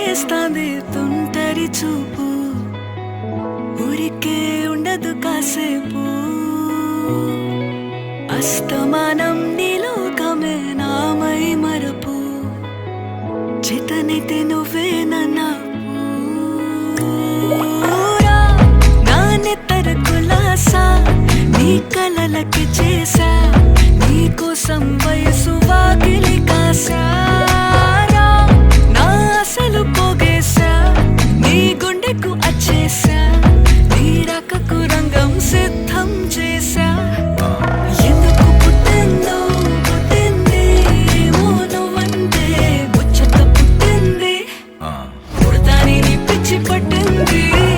చేస్తాంది తుంటరి చూపు, ఊరికే ఉండదు కాసేపు. అస్తమానం నీలోకమే నామై మరపు, చేతనైతే నువ్వే